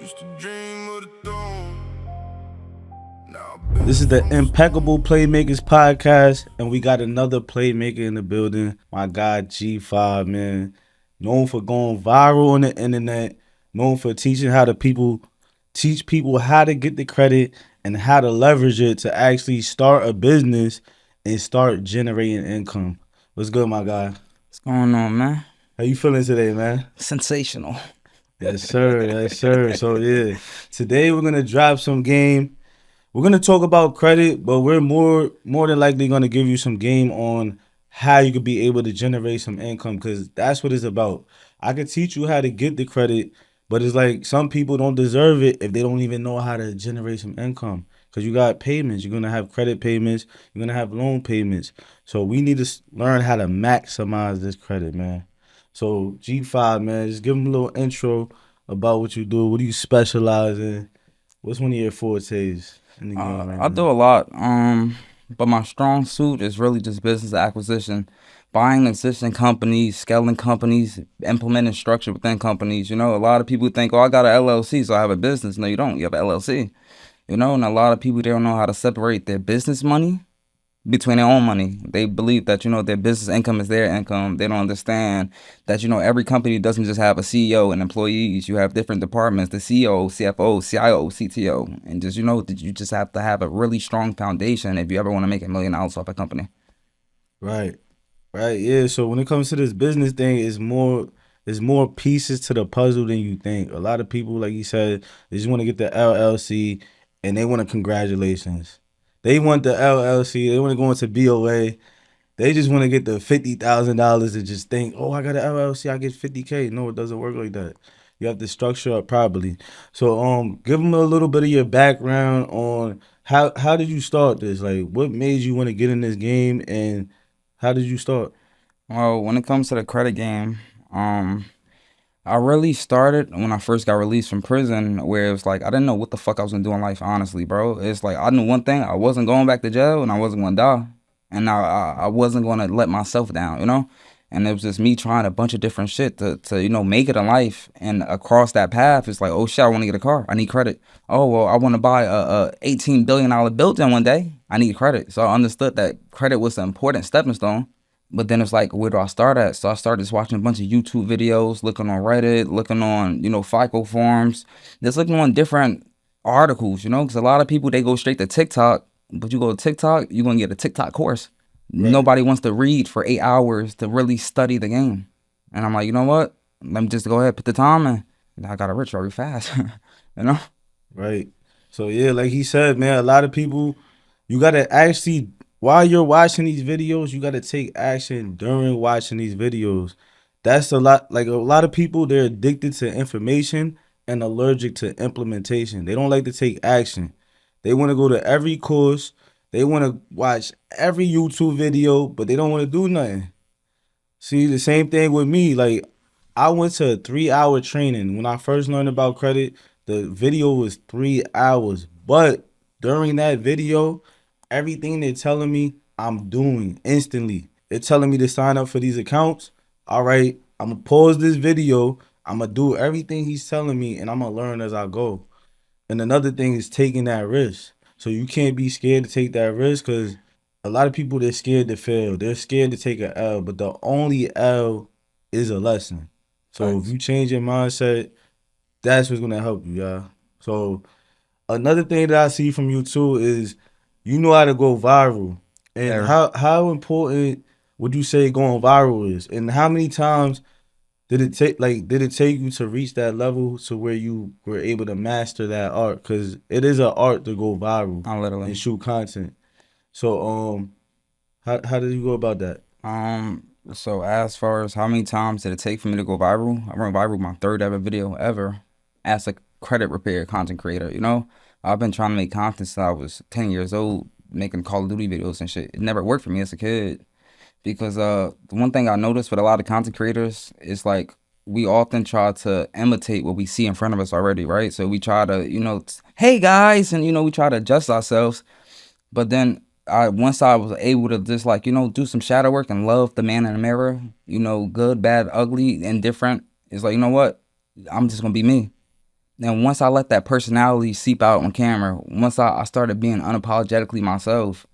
Used to dream of the throne. Now This is the Impeccable Playmakers podcast, and we got another playmaker in the building. My guy G5, man, known for going viral on the internet, known for teaching how to teach people how to get the credit and how to leverage it to actually start a business and start generating income. What's good, my guy? What's going on, man? How you feeling today, man? Sensational. Yes, sir. Yes, sir. So yeah, today we're gonna drop some game. We're gonna talk about credit, but we're more than likely gonna give you some game on how you could be able to generate some income, because that's what it's about. I could teach you how to get the credit, but it's like some people don't deserve it if they don't even know how to generate some income. Because you got payments, you're gonna have credit payments, you're gonna have loan payments. So we need to learn how to maximize this credit, man. So G5, man, just give them a little intro about what you do. What do you specialize in? What's one of your fortes in the game right I now? do a lot, but my strong suit is really just business acquisition, buying existing companies, scaling companies, implementing structure within companies. You know, a lot of people think, oh, I got an LLC, so I have a business. No, you don't. You have an LLC. You know, and a lot of people, they don't know how to separate their business money between their own money. They believe that, you know, their business income is their income. They don't understand that, you know, every company doesn't just have a CEO and employees. You have different departments, the CEO, CFO, CIO, CTO. And just, you know, that you just have to have a really strong foundation if you ever want to make $1 million off a company. Right. Right. Yeah. So when it comes to this business thing, it's more pieces to the puzzle than you think. A lot of people, like you said, they just want to get the LLC and they want a congratulations. They want the LLC, they want to go into BOA. They just want to get the $50,000 and just think, oh, I got an LLC, I get 50K. No, it doesn't work like that. You have to structure up properly. So, give them a little bit of your background on how did you start this? Like, what made you want to get in this game, and how did you start? Well, when it comes to the credit game, I really started when I first got released from prison, where it was like I didn't know what the fuck I was gonna do in life, honestly, bro. It's like I knew one thing: I wasn't going back to jail, and I wasn't gonna die, and I wasn't gonna let myself down, you know. And it was just me trying a bunch of different shit to you know make it in life. And across that path, it's like, oh shit, I want to get a car. I need credit. Oh well, I want to buy a $18 billion building one day. I need credit. So I understood that credit was an important stepping stone. But then it's like, where do I start at? So I started just watching a bunch of YouTube videos, looking on Reddit, looking on, you know, FICO forums, just looking on different articles, you know, because a lot of people, they go straight to TikTok, but you go to TikTok, you're going to get a TikTok course. Right. Nobody wants to read for 8 hours to really study the game. And I'm like, you know what? Let me just go ahead, put the time in. And I got rich very fast, you know? Right. So yeah, like he said, man, a lot of people, you gotta actually, while you're watching these videos, you gotta take action during watching these videos. That's a lot. Like a lot of people, they're addicted to information and allergic to implementation. They don't like to take action. They want to go to every course. They want to watch every YouTube video, but they don't want to do nothing. See, the same thing with me. Like, I went to a 3 hour training. When I first learned about credit, the video was 3 hours. But during that video, everything they're telling me, I'm doing instantly. They're telling me to sign up for these accounts. All right, I'm gonna pause this video. I'm gonna do everything he's telling me, and I'm gonna learn as I go. And another thing is taking that risk. So you can't be scared to take that risk, because a lot of people, they're scared to fail. They're scared to take a L, but the only L is a lesson. So if Facts. you change your mindset, that's what's gonna help you, y'all. So another thing that I see from you too is you know how to go viral. And There. how important would you say going viral is? And how many times did it take you to reach that level to where you were able to master that art? Because it is an art to go viral I literally. and shoot content. So how did you go about that? So as far as how many times did it take for me to go viral? I went viral my third ever video ever as a credit repair content creator, you know? I've been trying to make content since I was 10 years old, making Call of Duty videos and shit. It never worked for me as a kid because the one thing I noticed with a lot of content creators is like we often try to imitate what we see in front of us already, right? So we try to, you know, hey guys, and you know, we try to adjust ourselves. But then once I was able to just like, you know, do some shadow work and love the man in the mirror, you know, good, bad, ugly, indifferent, it's like, you know what? I'm just gonna be me. And once I let that personality seep out on camera, once I started being unapologetically myself,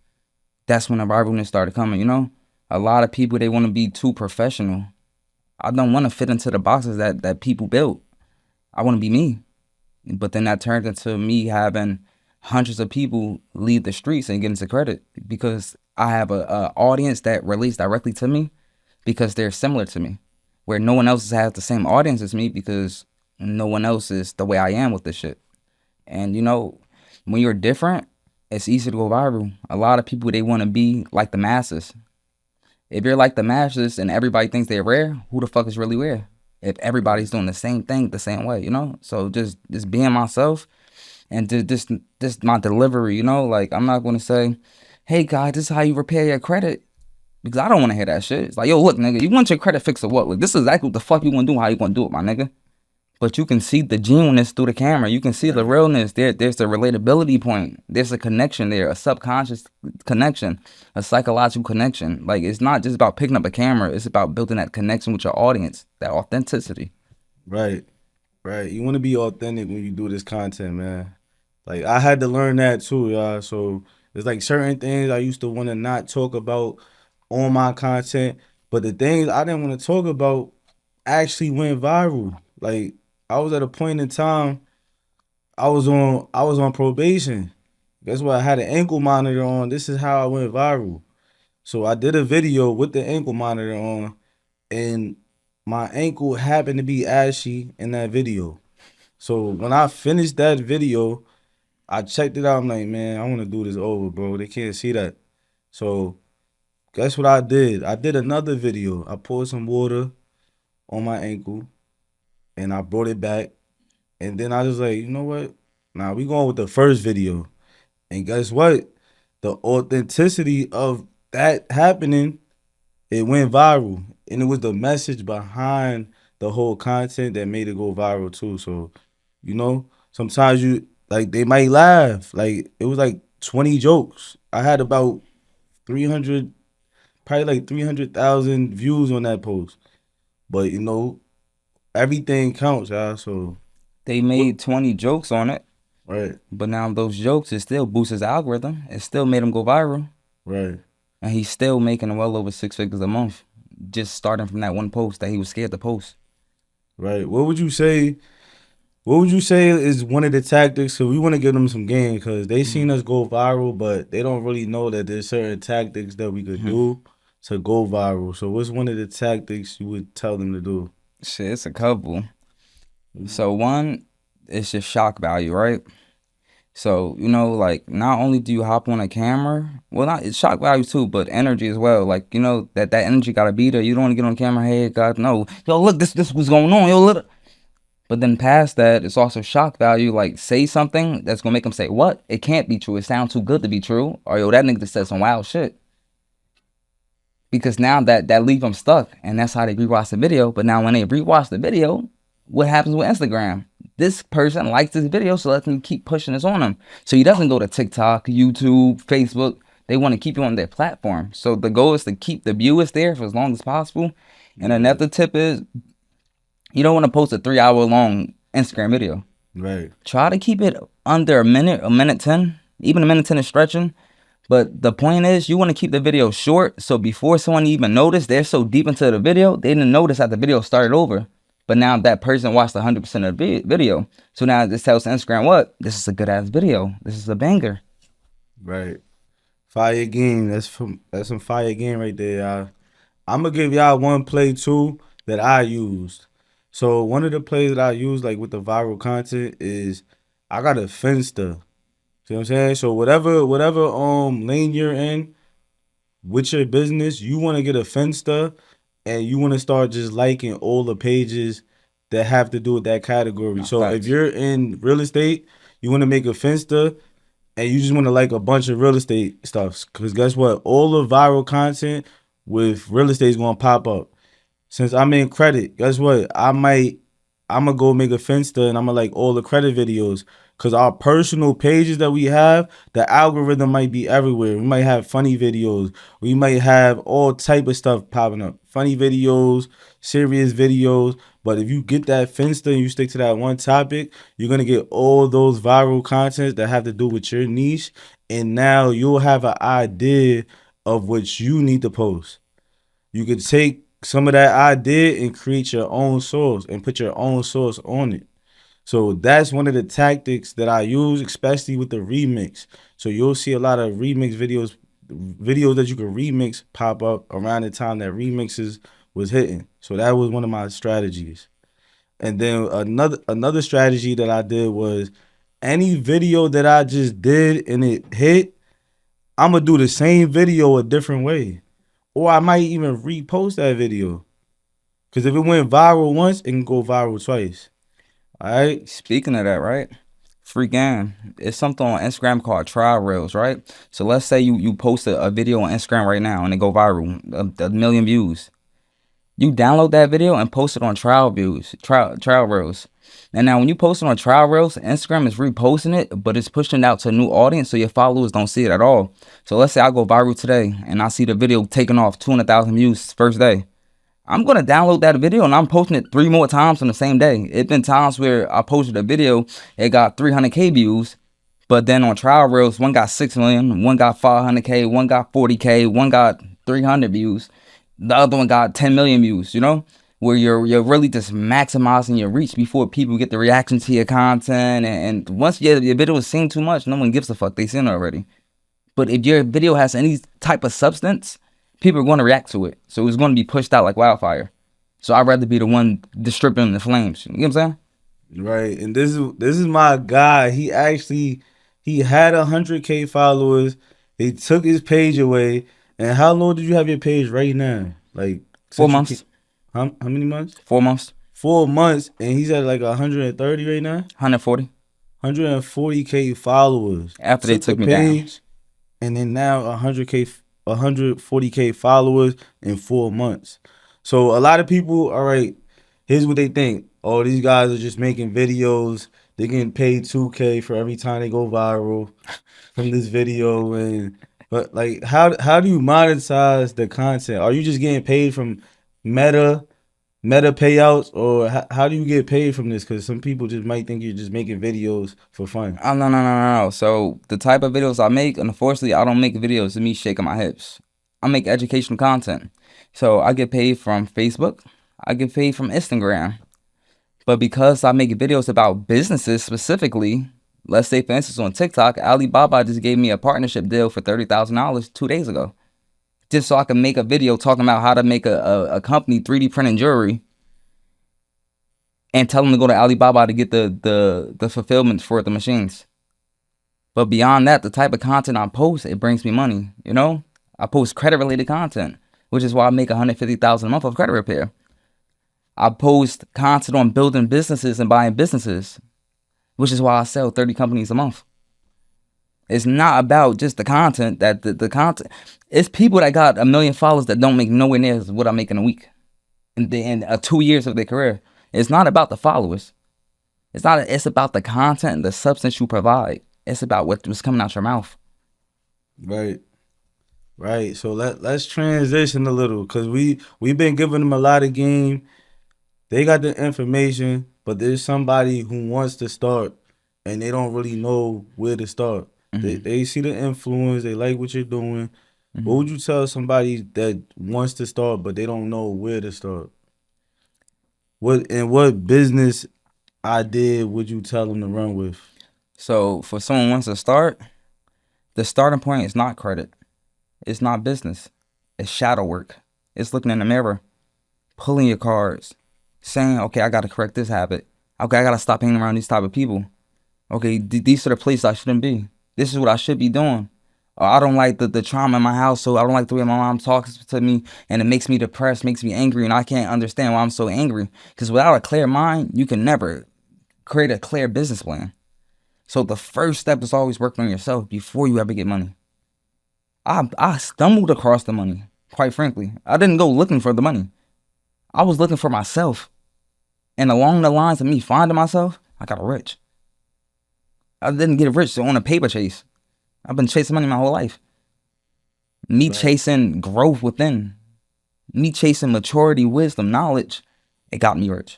that's when the rivalry started coming, you know? A lot of people, they want to be too professional. I don't want to fit into the boxes that people built. I want to be me. But then that turned into me having hundreds of people leave the streets and get into credit because I have a audience that relates directly to me because they're similar to me, where no one else has the same audience as me because no one else is the way I am with this shit. And you know, when you're different, it's easy to go viral. A lot of people, they want to be like the masses. If you're like the masses and everybody thinks they're rare, who the fuck is really rare? If everybody's doing the same thing the same way, you know? So just being myself and just my delivery, you know? Like, I'm not going to say, hey, guys, this is how you repair your credit. Because I don't want to hear that shit. It's like, yo, look, nigga, you want your credit fixed or what? Like, this is exactly what the fuck you want to do, how you going to do it, my nigga. But you can see the genuineness through the camera. You can see the realness. There's a relatability point. There's a connection there, a subconscious connection, a psychological connection. Like, it's not just about picking up a camera. It's about building that connection with your audience, that authenticity. Right. Right. You want to be authentic when you do this content, man. Like, I had to learn that too, y'all. So there's like certain things I used to want to not talk about on my content, but the things I didn't want to talk about actually went viral. Like, I was at a point in time I was on probation. Guess what? I had an ankle monitor on. This is how I went viral. So I did a video with the ankle monitor on, and my ankle happened to be ashy in that video. So when I finished that video, I checked it out. I'm like, man, I want to do this over, bro. They can't see that. So guess what I did? I did another video. I poured some water on my ankle and I brought it back. And then I was like, you know what? Nah, we going with the first video. And guess what? The authenticity of that happening, it went viral. And it was the message behind the whole content that made it go viral too. So, you know, sometimes you like they might laugh. Like it was like 20 jokes. I had about 300, probably like 300,000 views on that post. But you know, everything counts, y'all. So They what made 20 jokes on it, right, but now those jokes, it still boosts his algorithm. It still made him go viral. right, And he's still making well over 6 figures a month, just starting from that one post that he was scared to post. right. What would you say is one of the tactics? So we want to give them some game because they seen us go viral, but they don't really know that there's certain tactics that we could do to go viral. So what's one of the tactics you would tell them to do? Shit, it's a couple. So one, it's just shock value, right? So, you know, like not only do you hop on a camera, well, not it's shock value too, but energy as well. Like, you know, that energy gotta be there. You don't want to get on camera, hey God, no. Yo, look, this was going on. Yo, look. But then past that, it's also shock value. Like, say something that's gonna make them say, what? It can't be true. It sounds too good to be true. Or yo, that nigga just said some wild shit. Because now that leave them stuck, and that's how they rewatch the video. But now when they rewatch the video, what happens with Instagram? This person likes this video, so let them keep pushing this on them. So he doesn't go to TikTok, YouTube, Facebook. They want to keep you on their platform. So the goal is to keep the viewers there for as long as possible. And another tip is you don't want to post a 3 hour long Instagram video. Right, Try to keep it under a minute 10. Even a minute 10 is stretching. But the point is, you want to keep the video short, so before someone even noticed, they're so deep into the video, they didn't notice that the video started over. But now that person watched 100% of the video. So now this tells Instagram, what? This is a good-ass video. This is a banger. right. Fire game. That's some fire game right there, y'all. I'm gonna give y'all one play too that I used. So one of the plays that I use like with the viral content is I got a Finsta. See what I'm saying? So whatever lane you're in with your business, you want to get a Finsta and you want to start just liking all the pages that have to do with that category. No, So if facts. you're in real estate, you want to make a Finsta and you just want to like a bunch of real estate stuff. Because guess what? All the viral content with real estate is going to pop up. Since I'm in credit, guess what? I I'm gonna go make a Finsta and I'm gonna like all the credit videos. Cause our personal pages that we have, the algorithm might be everywhere. We might have funny videos. We might have all type of stuff popping up. Funny videos, serious videos. But if you get that Finsta and you stick to that one topic, you're gonna get all those viral contents that have to do with your niche. And now you'll have an idea of what you need to post. You could take some of that idea and create your own source and put your own source on it. So that's one of the tactics that I use, especially with the remix. So you'll see a lot of remix videos that you can remix pop up around the time that remixes was hitting. So that was one of my strategies. And then another strategy that I did was any video that I just did and it hit, I'm gonna do the same video a different way. Or I might even repost that video. Cause if it went viral once, it can go viral twice. All right. Speaking of that, right? Freaking, it's something on Instagram called trial reels, right? So let's say you post a video on Instagram right now and it go viral, a million views. You download that video and post it on trial reels. And now when you post it on trial reels, Instagram is reposting it, but it's pushing it out to a new audience, so your followers don't see it at all. So let's say I go viral today and I see the video taking off 200,000 views first day. I'm going to download that video and I'm posting it 3 more times on the same day. It's been times where I posted a video, it got 300K views, but then on trial reels, one got 6 million, one got 500K, one got 40K, one got 300 views. The other one got 10 million views, you know, where you're really just maximizing your reach before people get the reaction to your content. And once your video is seen too much, no one gives a fuck. They seen it already. But if your video has any type of substance, people are going to react to it. So it's going to be pushed out like wildfire. So I'd rather be the one distributing the flames. You know what I'm saying? Right. And this is my guy. He had 100K followers. They took his page away. And how long did you have your page right now? Like 4 months. How many months? 4 months. 4 months, and he's at like 130 right now. 140. 140K followers. After they took me down. And then now 140K followers in 4 months. So a lot of people, all right, here's what they think. Oh, these guys are just making videos. They're getting paid $2K for every time they go viral from this video. But like, how do you monetize the content? Are you just getting paid from meta payouts, or how do you get paid from this? Because some people just might think you're just making videos for fun. Oh, no. So the type of videos I make, unfortunately, I don't make videos of me shaking my hips. I make educational content. So I get paid from Facebook. I get paid from Instagram. But because I make videos about businesses specifically, let's say, for instance, on TikTok, Alibaba just gave me a partnership deal for $30,000 2 days ago. Just so I can make a video talking about how to make a company 3D printing jewelry and tell them to go to Alibaba to get the fulfillment for the machines. But beyond that, the type of content I post, it brings me money, you know? I post credit-related content, which is why I make $150,000 a month of credit repair. I post content on building businesses and buying businesses, which is why I sell 30 companies a month. It's not about just the content. The content, it's people that got 1 million followers that don't make nowhere near what I make in a week in 2 years of their career. It's not about the followers. It's about the content and the substance you provide. It's about what's coming out your mouth. Right. So let's transition a little, because we've been giving them a lot of game. They got the information, but there's somebody who wants to start and they don't really know where to start. Mm-hmm. They see the influence, they like what you're doing. Mm-hmm. What would you tell somebody that wants to start but they don't know where to start? What business idea would you tell them to run with? So for someone who wants to start, the starting point is not credit. It's not business. It's shadow work. It's looking in the mirror, pulling your cards, saying, okay, I got to correct this habit. Okay, I got to stop hanging around these type of people. Okay, these are the places I shouldn't be. This is what I should be doing. Or I don't like the trauma in my house, so I don't like the way my mom talks to me, and it makes me depressed, makes me angry, and I can't understand why I'm so angry. Because without a clear mind, you can never create a clear business plan. So the first step is always working on yourself before you ever get money. I stumbled across the money, quite frankly. I didn't go looking for the money. I was looking for myself. And along the lines of me finding myself, I got rich. I didn't get rich on a paper chase. I've been chasing money my whole life. Me chasing growth within. Me chasing maturity, wisdom, knowledge. It got me rich.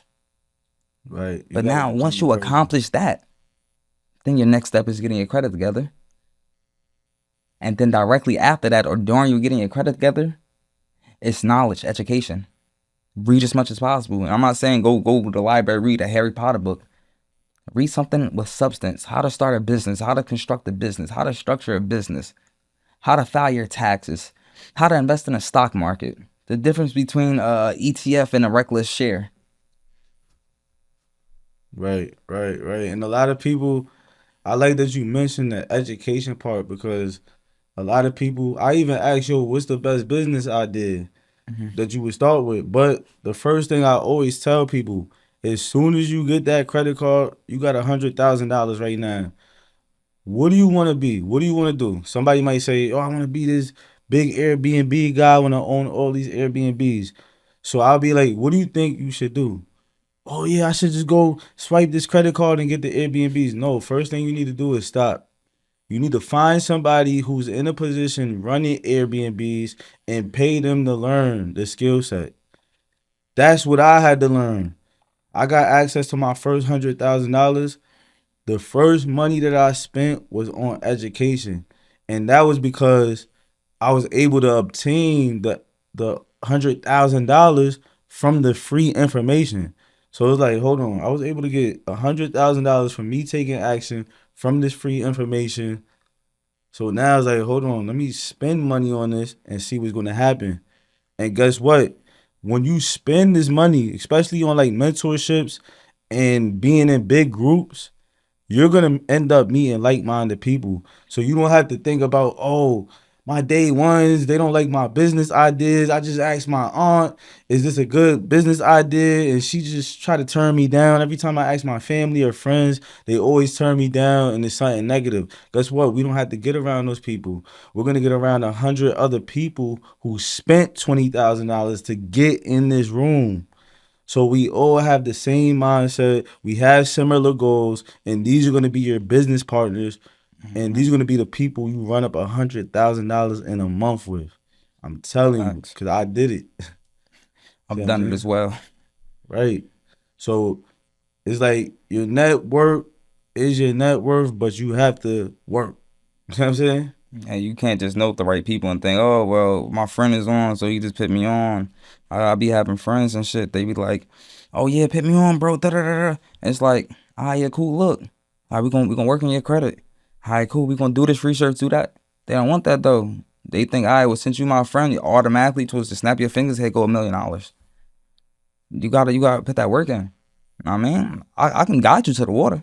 Right. But now, once you accomplish that, then your next step is getting your credit together. And then directly after that, or during you getting your credit together, it's knowledge, education. Read as much as possible. And I'm not saying go to the library, read a Harry Potter book. Read something with substance. How to start a business, how to construct a business, how to structure a business, how to file your taxes, how to invest in a stock market. The difference between ETF and a reckless share. Right. And a lot of people, I like that you mentioned the education part, because a lot of people, I even ask, yo, what's the best business idea that you would start with? But the first thing I always tell people, as soon as you get that credit card, you got $100,000 right now. What do you want to be? What do you want to do? Somebody might say, oh, I want to be this big Airbnb guy. I want to own all these Airbnbs. So I'll be like, what do you think you should do? Oh, yeah, I should just go swipe this credit card and get the Airbnbs. No, first thing you need to do is stop. You need to find somebody who's in a position running Airbnbs and pay them to learn the skill set. That's what I had to learn. I got access to my first $100,000. The first money that I spent was on education. And that was because I was able to obtain the $100,000 from the free information. So it's like, hold on, I was able to get $100,000 from me taking action from this free information. So now it's like, hold on, let me spend money on this and see what's going to happen. And guess what? When you spend this money, especially on like mentorships and being in big groups, you're going to end up meeting like-minded people. So you don't have to think about, oh, my day ones, they don't like my business ideas. I just asked my aunt, is this a good business idea? And she just try to turn me down. Every time I ask my family or friends, they always turn me down and it's something negative. Guess what? We don't have to get around those people. We're going to get around 100 other people who spent $20,000 to get in this room. So we all have the same mindset. We have similar goals, and these are going to be your business partners, and these are going to be the people you run up $100,000 in a month with. I'm telling you, because I did it. I've done it as well. Right. So it's like your net worth is your net worth, but you have to work. You know what I'm saying? And you can't just know the right people and think, oh, well, my friend is on, so he just put me on. I be having friends and shit. They be like, oh, yeah, put me on, bro. Da-da-da-da. It's like, all right, yeah, cool, look. All right, we gonna work on your credit. All right, cool, we gonna do this research, do that. They don't want that, though. They think, all right, well, since you my friend, you automatically supposed to snap your fingers, hey, go $1 million. You gotta put that work in. You know what I mean? I can guide you to the water.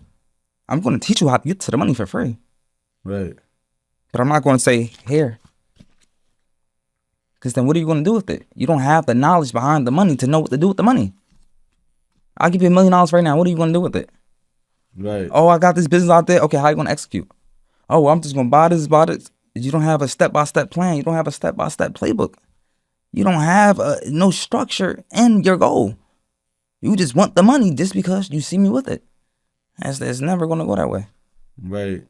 I'm gonna teach you how to get to the money for free. Right. But I'm not going to say, here. Because then what are you going to do with it? You don't have the knowledge behind the money to know what to do with the money. I'll give you $1 million right now. What are you going to do with it? Right. Oh, I got this business out there. Okay, how you going to execute? Oh, well, I'm just going to buy this. You don't have a step-by-step plan. You don't have a step-by-step playbook. You don't have no structure in your goal. You just want the money just because you see me with it. It's never going to go that way. Right.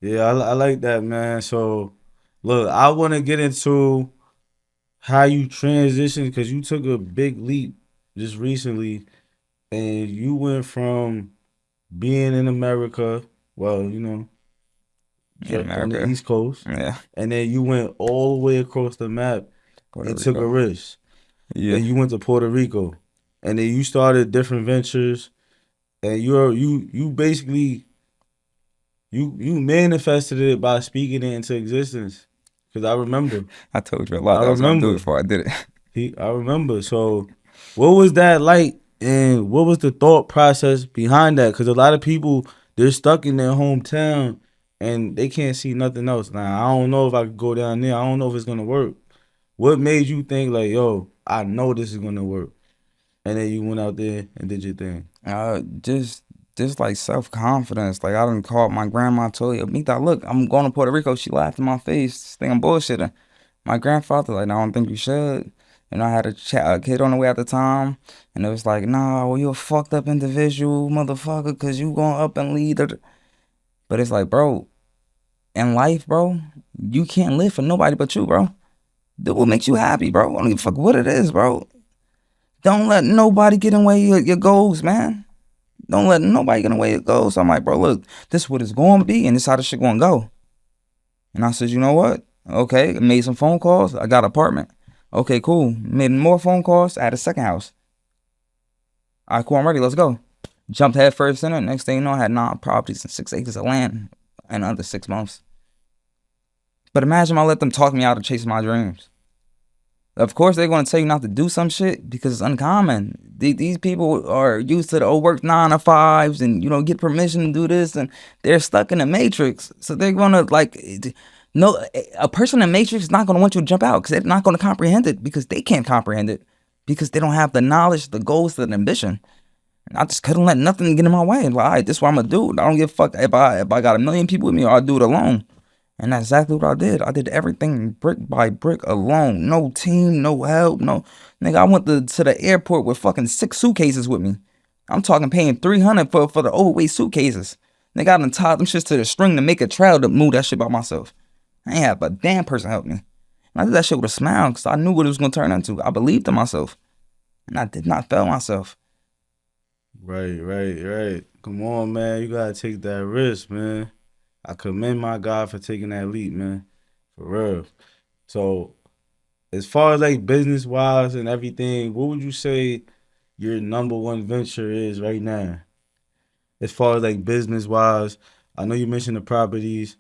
Yeah, I like that, man. So, look, I want to get into how you transitioned, because you took a big leap just recently, and you went from being in America, well, you know, on the East Coast, Yeah. and then you went all the way across the map and took a risk. Yeah. And you went to Puerto Rico, and then you started different ventures, and you basically you manifested it by speaking it into existence. Because I remember. I told you a lot. I was going to do it before I did it. I remember. So what was that like, and what was the thought process behind that? Because a lot of people, they're stuck in their hometown and they can't see nothing else. Now, I don't know if I could go down there. I don't know if it's going to work. What made you think like, yo, I know this is going to work? And then you went out there and did your thing. Just like self-confidence. Like I done called my grandma, told her, Mita, look, I'm going to Puerto Rico. She laughed in my face, think I'm bullshitting. My grandfather, like, no, I don't think you should. And I had a kid on the way at the time, and it was like, nah, well, you a fucked up individual, motherfucker, because you going up and lead. But it's like, bro, in life, bro, you can't live for nobody but you, bro. Do what makes you happy, bro. I don't give a fuck what it is, bro. Don't let nobody get in the way of your goals, man. Don't let nobody get in the way of your goals. So I'm like, bro, look, this is what it's going to be, and this is how this shit going to go. And I said, you know what? Okay, made some phone calls. I got an apartment. Okay, cool. Made more phone calls. I had a second house. All right, cool. I'm ready. Let's go. Jumped head first in it. Next thing you know, I had 9 properties and 6 acres of land in under 6 months. But imagine I let them talk me out of chasing my dreams. Of course, they're going to tell you not to do some shit because it's uncommon. These people are used to the work 9 to 5s and, get permission to do this, and they're stuck in the matrix. So they're going to, no, a person in the matrix is not going to want you to jump out because they're not going to comprehend it because they can't comprehend it because they don't have the knowledge, the goals, the ambition. And I just couldn't let nothing get in my way. Like, all right, this is what I'm going to do. I don't give a fuck if I got 1 million people with me or I'll do it alone. And that's exactly what I did. I did everything brick by brick alone. No team, no help, no. Nigga, I went to the airport with fucking 6 suitcases with me. I'm talking paying $300 for the overweight suitcases. Nigga, I done tied them shits to the string to make a trail to move that shit by myself. I ain't have a damn person help me. And I did that shit with a smile because I knew what it was going to turn into. I believed in myself. And I did not fail myself. Right. Come on, man. You got to take that risk, man. I commend my God for taking that leap, man. For real. So, as far as like business wise and everything, what would you say your number one venture is right now? As far as like business wise, I know you mentioned the properties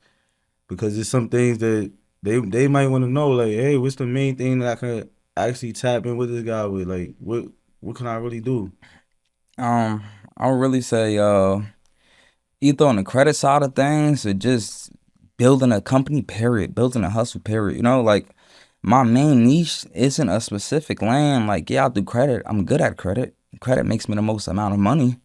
because there's some things that they might want to know. Like, hey, what's the main thing that I can actually tap in with this guy with? Like, what can I really do? I would really say either on the credit side of things or just building a company, period, building a hustle, period. Like my main niche isn't a specific lane. Like, yeah, I'll do credit. I'm good at credit. Credit makes me the most amount of money.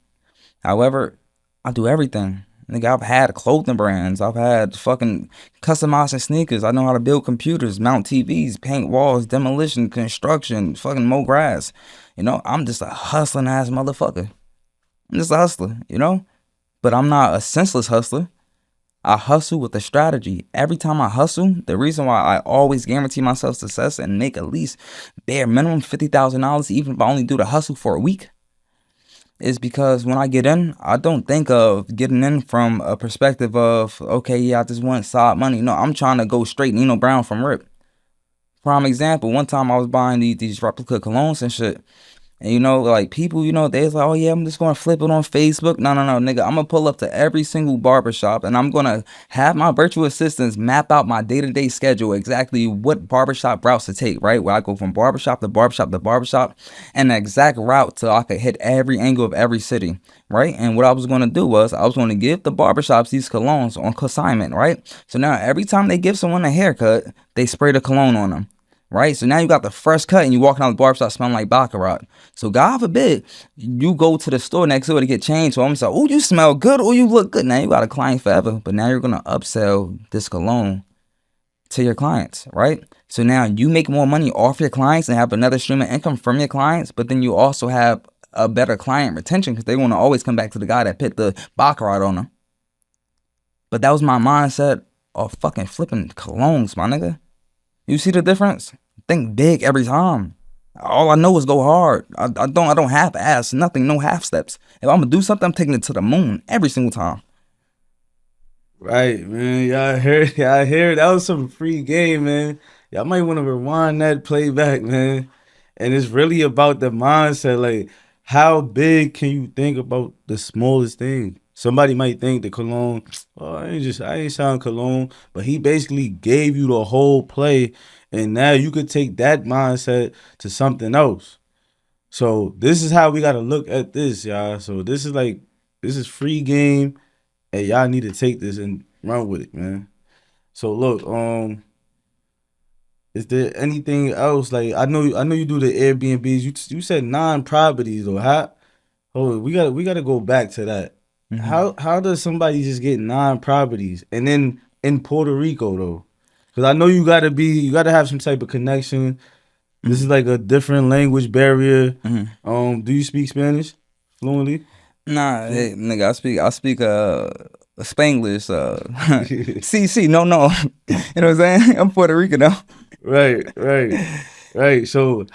However, I do everything. Nigga, I've had clothing brands. I've had fucking customizing sneakers. I know how to build computers, mount TVs, paint walls, demolition, construction, fucking mow grass. I'm just a hustling ass motherfucker. I'm just a hustler, But I'm not a senseless hustler. I hustle with a strategy. Every time I hustle, the reason why I always guarantee myself success and make at least bare minimum $50,000, even if I only do the hustle for a week, is because when I get in, I don't think of getting in from a perspective of, okay, yeah, I just want side money. No, I'm trying to go straight Nino Brown from rip. Prime example, one time I was buying these replica colognes and shit. And like people, they was like, oh yeah, I'm just gonna flip it on Facebook. No, nigga, I'm gonna pull up to every single barbershop and I'm gonna have my virtual assistants map out my day-to-day schedule, exactly what barbershop routes to take, right? Where I go from barbershop to barbershop to barbershop, and the exact route so I could hit every angle of every city, right? And what I was gonna do was I was gonna give the barbershops these colognes on consignment, right? So now every time they give someone a haircut, they spray the cologne on them. Right? So now you got the fresh cut and you walking out the barbershop smelling like Baccarat. So God forbid you go to the store next door to get changed. So I'm like, oh, you smell good. Oh, you look good. Now you got a client forever. But now you're going to upsell this cologne to your clients, right? So now you make more money off your clients and have another stream of income from your clients. But then you also have a better client retention because they want to always come back to the guy that put the Baccarat on them. But that was my mindset of fucking flipping colognes, my nigga. You see the difference? Think big every time. All I know is go hard. I don't half ass nothing, no half steps. If I'm gonna do something, I'm taking it to the moon every single time. Right, man. Y'all heard that was some free game, man. Y'all might want to rewind that playback, man. And it's really about the mindset. Like, how big can you think about the smallest thing? Somebody might think the cologne, oh, I ain't selling cologne, but he basically gave you the whole play, and now you could take that mindset to something else. So this is how we gotta look at this, y'all. So this is free game, and y'all need to take this and run with it, man. So look, is there anything else? Like I know you do the Airbnbs. You said 9 properties though. We gotta go back to that. Mm-hmm. How does somebody just get 9 properties and then in Puerto Rico though? Because I know you gotta have some type of connection This is like a different language barrier. Mm-hmm. Do you speak Spanish fluently? Nah, hey, nigga, I speak Spanglish. CC, no. You know what I'm saying? I'm Puerto Rican now. Right, right, right. So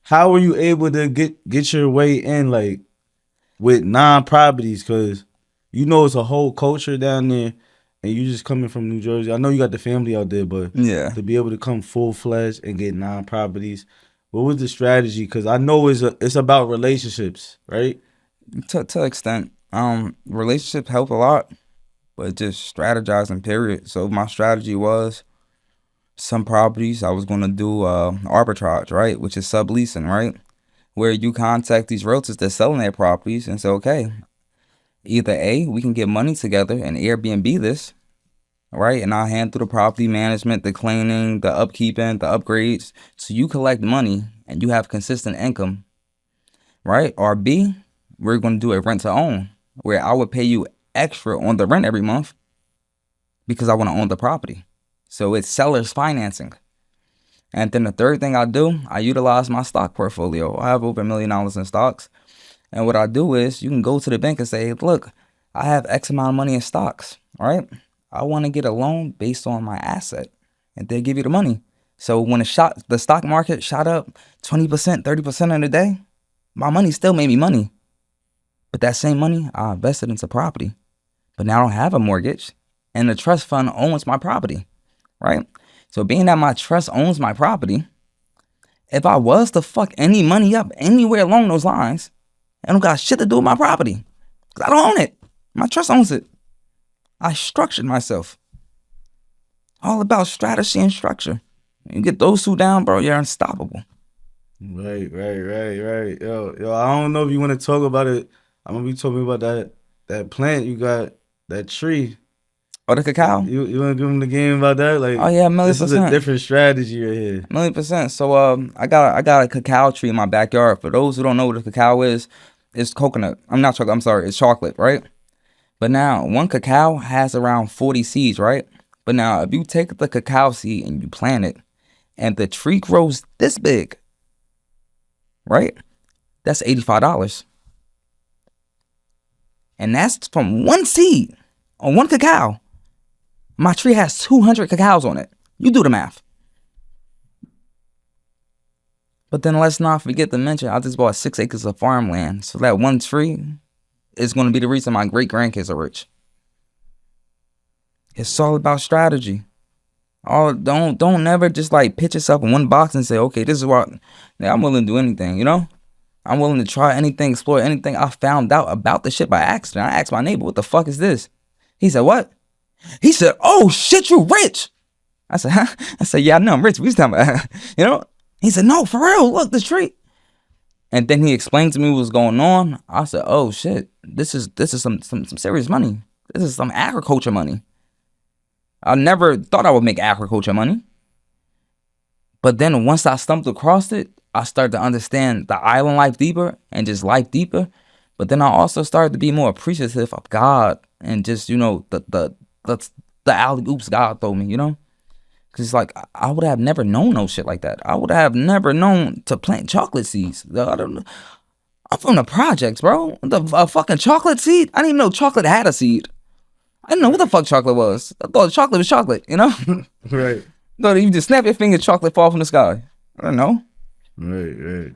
how were you able to get your way in like with non-properties? Cause you know it's a whole culture down there, and you just coming from New Jersey. I know you got the family out there, but Yeah. to be able to come full fledged and get non-properties, what was the strategy? Cause I know it's about relationships, right? To an extent, relationships help a lot, but just strategizing. Period. So my strategy was some properties I was gonna do arbitrage, right, which is subleasing, right, where you contact these realtors that's selling their properties and say, okay, either A, we can get money together and Airbnb this, right, and I'll handle the property management, the cleaning, the upkeeping, the upgrades, so you collect money and you have consistent income, right? Or B, we're gonna do a rent to own, where I would pay you extra on the rent every month because I want to own the property. So it's seller's financing. And then the third thing I do, I utilize my stock portfolio. I have over $1 million in stocks. And what I do is you can go to the bank and say, look, I have X amount of money in stocks, all right? I want to get a loan based on my asset. And they'll give you the money. So when the stock market shot up 20%, 30% in a day, my money still made me money. But that same money, I invested into property. But now I don't have a mortgage. And the trust fund owns my property, right? So being that my trust owns my property, if I was to fuck any money up anywhere along those lines, it don't got shit to do with my property. Because I don't own it. My trust owns it. I structured myself. All about strategy and structure. You get those two down, bro, you're unstoppable. Right. Yo, I don't know if you want to talk about it. I'm gonna be talking about that plant you got, that tree. Oh, the cacao? You want to give him the game about that? Like, Oh yeah, this is a 1,000,000%. different strategy right here. 1,000,000%. So I got a cacao tree in my backyard. For those who don't know what a cacao is, it's coconut. I'm not chocolate. I'm sorry, it's chocolate, right? But now one cacao has around 40 seeds, right? But now if you take the cacao seed and you plant it, and the tree grows this big, right? That's $85. And that's from one seed on one cacao. My tree has 200 cacaos on it. You do the math. But then let's not forget to mention, I just bought 6 acres of farmland. So that one tree is going to be the reason my great grandkids are rich. It's all about strategy. Don't never just like pitch yourself in one box and say, okay, this is what I'm willing to do anything, you know? I'm willing to try anything, explore anything. I found out about the shit by accident. I asked my neighbor, what the fuck is this? He said, what? He said, oh shit, you rich. I said, huh? I said, yeah, I know I'm rich. We was talking about, you know? He said, no, for real, look, the tree. And then he explained to me what was going on. I said, oh shit, this is some serious money. This is some agriculture money. I never thought I would make agriculture money. But then once I stumbled across it, I started to understand the island life deeper and just life deeper. But then I also started to be more appreciative of God and just, you know, the alley oops God told me, you know? Because it's like, I would have never known no shit like that. I would have never known to plant chocolate seeds. I'm from the projects, bro. A fucking chocolate seed? I didn't even know chocolate had a seed. I didn't know what the fuck chocolate was. I thought chocolate was chocolate, you know? Right. No, you just snap your finger, chocolate fall from the sky. I don't know. Right.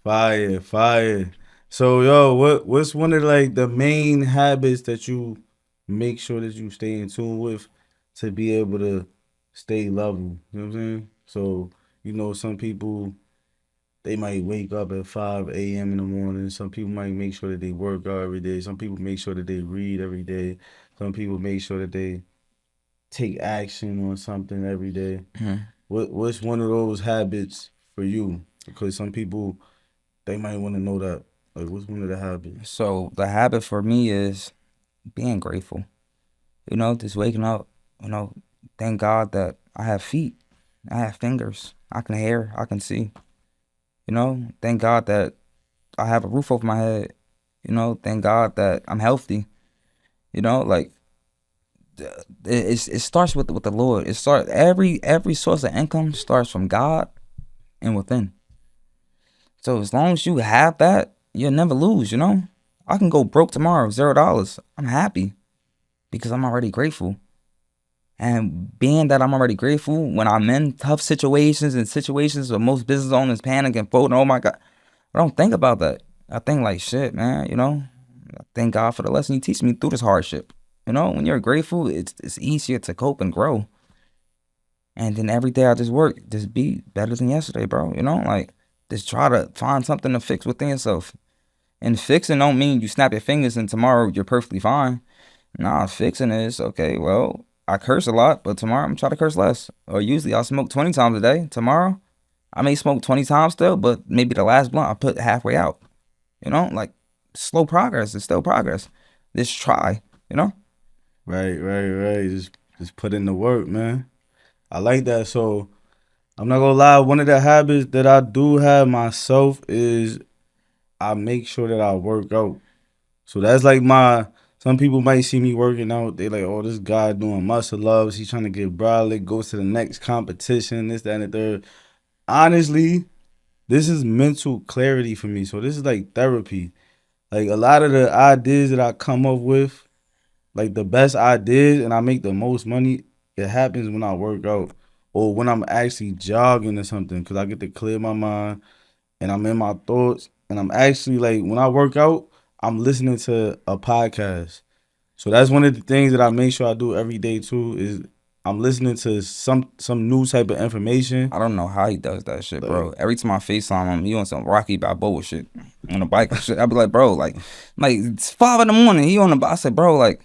Fire. So, yo, what's one of like the main habits that you make sure that you stay in tune with to be able to stay level? You know what I'm saying? So, you know, some people, they might wake up at 5 a.m. in the morning. Some people might make sure that they work out every day. Some people make sure that they read every day. Some people make sure that they take action on something every day. Mm-hmm. What's one of those habits for you? Because some people, they might want to know that. Like, what's one of the habits? So the habit for me is being grateful. You know, just waking up, you know, thank God that I have feet. I have fingers. I can hear. I can see. You know, thank God that I have a roof over my head. You know, thank God that I'm healthy. You know, like, it starts with the Lord. Every source of income starts from God and within. So as long as you have that, you'll never lose, you know? I can go broke tomorrow, $0. I'm happy because I'm already grateful. And being that I'm already grateful, when I'm in tough situations and situations where most business owners panic and fold, oh my God, I don't think about that. I think like, shit, man, you know? I thank God for the lesson He teach me through this hardship. You know, when you're grateful, it's easier to cope and grow. And then every day I just work, just be better than yesterday, bro. You know, like just try to find something to fix within yourself. And fixing don't mean you snap your fingers and tomorrow you're perfectly fine. Nah, fixing is okay. Well, I curse a lot, but tomorrow I'm trying to curse less. Or usually I'll smoke 20 times a day. Tomorrow I may smoke 20 times still, but maybe the last blunt I put halfway out. You know, like slow progress is still progress. Just try. You know. Right. Just put in the work, man. I like that. So I'm not gonna lie. One of the habits that I do have myself is I make sure that I work out. So that's like my. Some people might see me working out. They like, oh, this guy doing muscle ups. He's trying to get brolic. Goes to the next competition. This, that, and the third. Honestly, this is mental clarity for me. So this is like therapy. Like a lot of the ideas that I come up with, like the best ideas, and I make the most money. It happens when I work out or when I'm actually jogging or something, because I get to clear my mind and I'm in my thoughts. And I'm actually like, when I work out, I'm listening to a podcast. So that's one of the things that I make sure I do every day too. Is I'm listening to some new type of information. I don't know how he does that shit, bro. Like, Every time I FaceTime him, he on some Rocky Balboa shit on a bike and shit. I be like, bro, like it's 5 in the morning. He on the bike. I said, bro, like,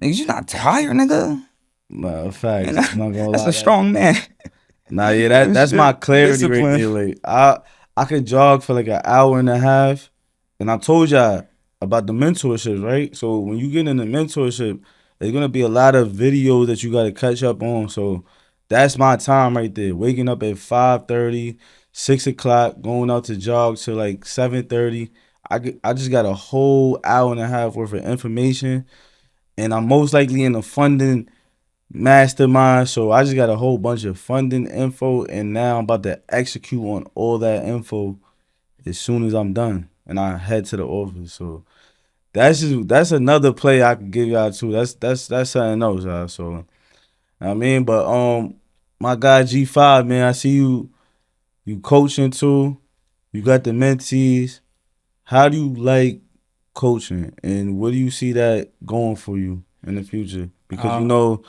nigga, you not tired, nigga? nah, facts. You know? I'm not gonna That's lie. a strong man. Nah, yeah, that's my clarity right Discipline. there. Like I could jog for like an hour and a half, and I told y'all about the mentorship, right? So when you get in the mentorship, there's gonna be a lot of videos that you gotta catch up on. So that's my time right there. Waking up at 5:30, 6 o'clock, going out to jog till like 7:30. I just got a whole hour and a half worth of information, and I'm most likely in the funding mastermind. So I just got a whole bunch of funding info, and now I'm about to execute on all that info as soon as I'm done, and I head to the office. So that's another play I could give y'all too. That's something else, y'all. So I mean, but my guy G5, man, I see you coaching too. You got the mentees. How do you like coaching, and what do you see that going for you in the future? Because you know,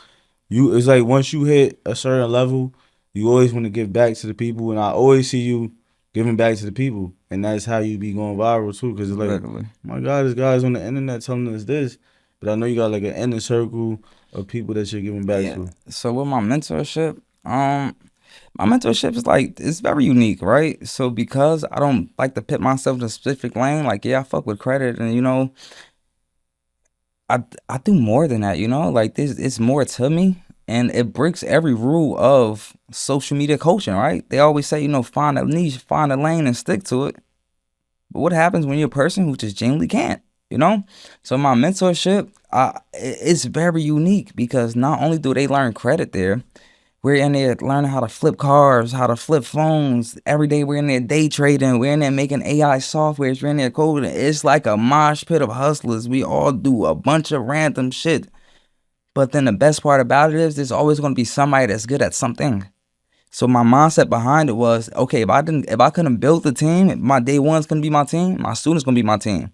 it's like once you hit a certain level, you always want to give back to the people, and I always see you giving back to the people, and that's how you be going viral too. Because it's like, Literally. my God, this guy's on the internet telling us this, but I know you got like an inner circle of people that you're giving back to. So with my mentorship, my mentorship is like it's very unique, right? So because I don't like to put myself in a specific lane, like I fuck with credit, and you know, I do more than that, you know, like this it's more to me, and it breaks every rule of social media coaching, right? They always say, you know, find a niche, find a lane, and stick to it. But what happens when you're a person who just genuinely can't, you know? So my mentorship, it's very unique because not only do they learn credit there, we're in there learning how to flip cars, how to flip phones. Every day we're in there day trading. We're in there making AI softwares. We're in there coding. It's like a mosh pit of hustlers. We all do a bunch of random shit. But then the best part about it is there's always going to be somebody that's good at something. So my mindset behind it was, okay, if I couldn't build the team, my day one's gonna be my team, my student's gonna be my team.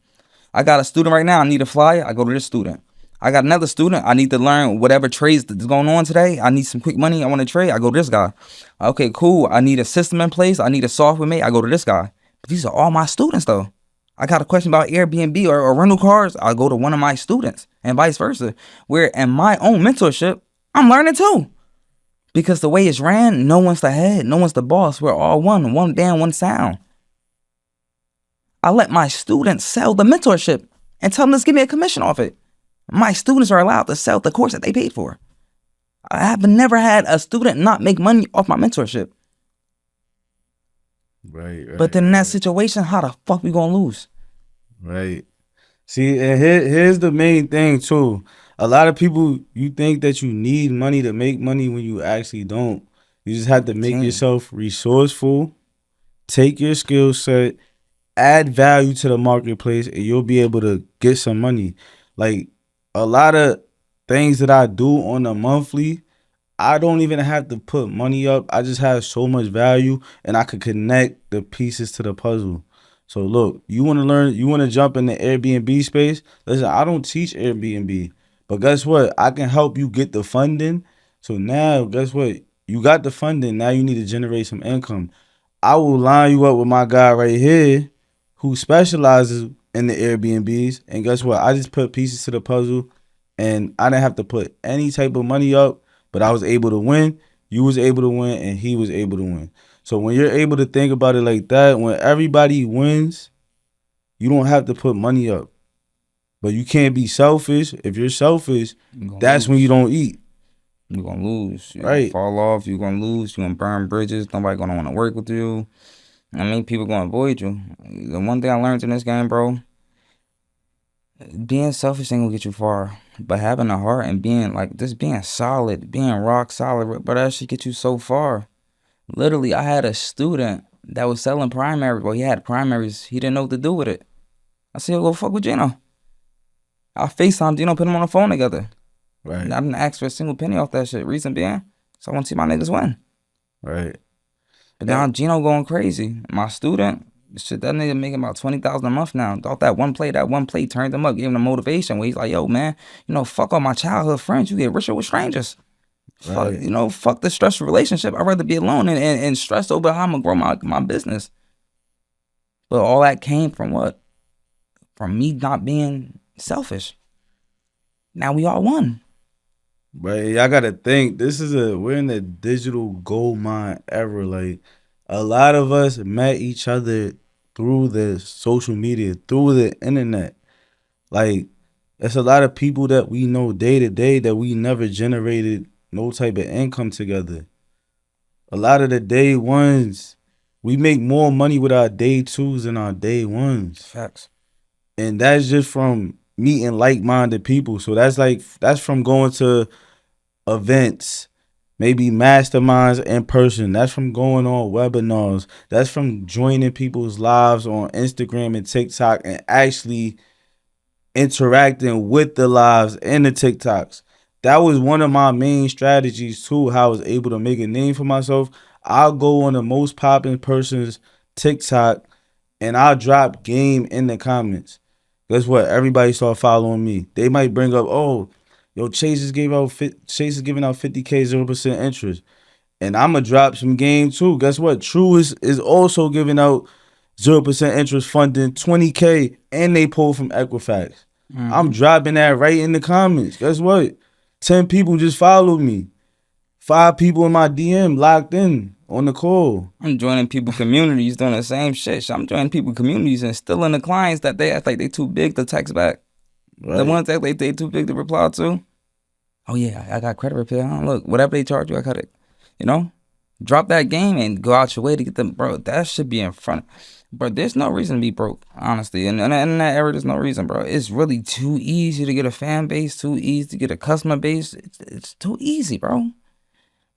I got a student right now, I need a flyer, I go to this student. I got another student, I need to learn whatever trades that's going on today. I need some quick money, I want to trade, I go to this guy. Okay, cool. I need a system in place, I need a software made, I go to this guy. But these are all my students though. I got a question about Airbnb or rental cars, I go to one of my students and vice versa. Where in my own mentorship, I'm learning too. Because the way it's ran, no one's the head, no one's the boss. We're all one band, one sound. I let my students sell the mentorship and tell them, let's give me a commission off it. My students are allowed to sell the course that they paid for. I have never had a student not make money off my mentorship. Right. But then in that situation, how the fuck we gonna lose? Right. See, and here's the main thing too. A lot of people, you think that you need money to make money when you actually don't. You just have to make Team. yourself resourceful take your skill set, add value to the marketplace, and you'll be able to get some money. Like a lot of things that I do on a monthly, I don't even have to put money up. I just have so much value and I could connect the pieces to the puzzle. So look, you want to learn, you want to jump in the Airbnb space? Listen, I don't teach Airbnb, but guess what? I can help you get the funding. So now, guess what? You got the funding. Now you need to generate some income. I will line you up with my guy right here who specializes in the Airbnbs. And guess what? I just put pieces to the puzzle and I didn't have to put any type of money up, but I was able to win. You was able to win and he was able to win. So when you're able to think about it like that, when everybody wins, you don't have to put money up. But you can't be selfish. If you're selfish, that's when you don't eat. You're going to lose. You're Right. going to fall off. You're going to lose. You're going to burn bridges. Nobody going to want to work with you. I mean, people going to avoid you. The one thing I learned in this game, bro, being selfish ain't going to get you far. But having a heart and being like, just being solid, being rock solid, but that should get you so far. Literally, I had a student that was selling primaries. Well, he had primaries. He didn't know what to do with it. I said, go fuck with Geno. I FaceTime Geno, put him on the phone together. Right. And I didn't ask for a single penny off that shit. Reason being, so I want to see my niggas win. Right. But now Geno going crazy. My student, shit, that nigga making about $20,000 a month now. Thought that one play turned him up, gave him the motivation. Where he's like, yo, man, fuck all my childhood friends. You get richer with strangers. Right. Fuck the stressful relationship. I'd rather be alone and stress over how I'm gonna grow my business. But all that came from what? From me not being selfish. Now we all won. But y'all gotta think, we're in the digital gold mine era. Like a lot of us met each other through the social media, through the internet. Like it's a lot of people that we know day to day that we never generated no type of income together. A lot of the day ones, we make more money with our day twos than our day ones. Facts. And that's just from meeting like-minded people. So that's from going to events, maybe masterminds in person. That's from going on webinars. That's from joining people's lives on Instagram and TikTok and actually interacting with the lives and the TikToks. That was one of my main strategies too, how I was able to make a name for myself. I'll go on the most popping person's TikTok and I'll drop game in the comments. Guess what? Everybody start following me. They might bring up, oh, yo, Chase is giving out 50K 0% interest. And I'ma drop some game too. Guess what? True is also giving out 0% interest funding 20K and they pull from Equifax. Mm-hmm. I'm dropping that right in the comments. Guess what? 10 people just followed me. 5 people in my DM locked in on the call. I'm joining people communities doing the same shit. So I'm joining people communities and still in the clients that they act like they too big to text back. Right. The ones that they too big to reply to. Oh yeah, I got credit repair. Look, whatever they charge you, I cut it. Drop that game and go out your way to get them, bro. That should be in front. But there's no reason to be broke, honestly. And in that era, there's no reason, bro. It's really too easy to get a fan base, too easy to get a customer base. It's too easy, bro.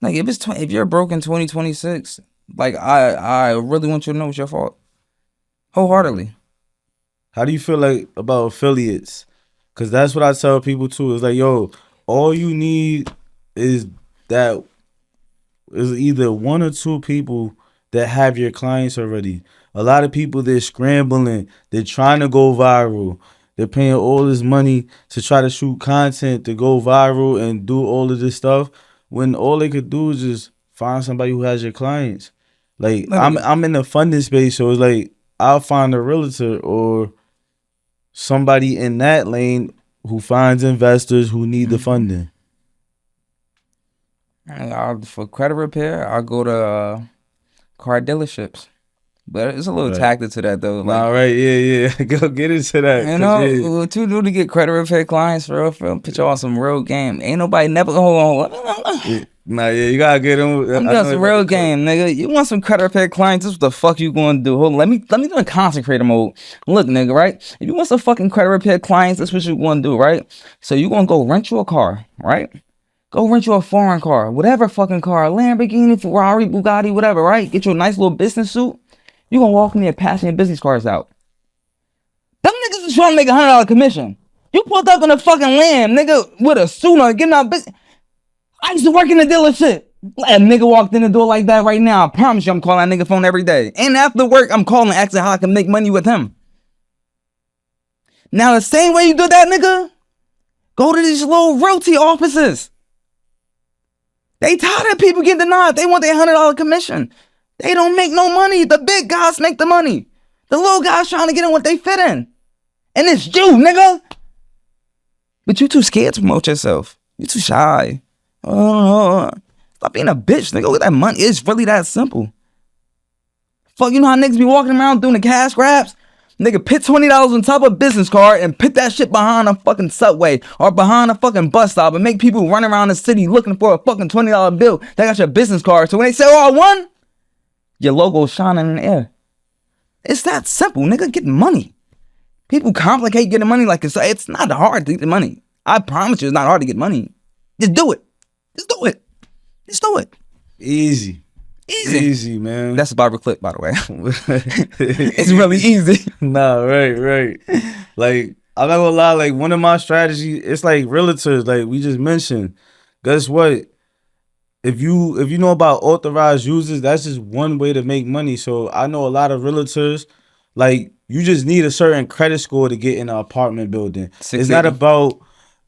Like if you're broke in 2026, like I really want you to know it's your fault, wholeheartedly. How do you feel like about affiliates? Cause that's what I tell people too. It's like, yo, all you need is either 1 or 2 people that have your clients already. A lot of people, they're scrambling. They're trying to go viral. They're paying all this money to try to shoot content to go viral and do all of this stuff when all they could do is just find somebody who has your clients. Like I'm in the funding space, so it's like I'll find a realtor or somebody in that lane who finds investors who need the funding. For credit repair, I'll go to car dealerships. But it's a little tactic to that though. Like, all right, yeah. Go get into that. What you do to get credit repair clients for real? Put you on some real game. Ain't nobody never hold on. You gotta get them. I'm got some real game, nigga. You want some credit repair clients? This is what the fuck you gonna do? Hold on, let me do a concentrator mode. Look, nigga, right? If you want some fucking credit repair clients, that's what you gonna do, right? So you gonna go rent you a car, right? Go rent you a foreign car, whatever fucking car, Lamborghini, Ferrari, Bugatti, whatever, right? Get you a nice little business suit. You gonna walk in there passing your business cards out. Them niggas is trying to make $100 commission. You pulled up in a fucking lamb, nigga, with a suit on, getting out business. I used to work in the dealership. That nigga walked in the door like that right now. I promise you I'm calling that nigga phone every day. And after work, I'm calling asking how I can make money with him. Now, the same way you do that, nigga, go to these little realty offices. They tired of people getting denied. They want their $100 commission. They don't make no money. The big guys make the money. The little guys trying to get in what they fit in. And it's you, nigga. But you too scared to promote yourself. You too shy. Stop being a bitch, nigga. Look at that money. It's really that simple. Fuck, you know how niggas be walking around doing the cash grabs? Nigga, put $20 on top of a business card and put that shit behind a fucking subway or behind a fucking bus stop and make people run around the city looking for a fucking $20 bill. They got your business card. So when they say, oh, I won, your logo's shining in the air. It's that simple, nigga. Get money. People complicate getting money like this. It's not hard to get the money. I promise you it's not hard to get money. Just do it. Just do it. Just do it. Easy. Easy, man. That's a Bible clip, by the way. It's really easy. Nah, right. Like, I'm not gonna lie, like, one of my strategies, it's like realtors, like we just mentioned. Guess what? If you know about authorized users, that's just one way to make money. So I know a lot of realtors, like, you just need a certain credit score to get in an apartment building. It's not about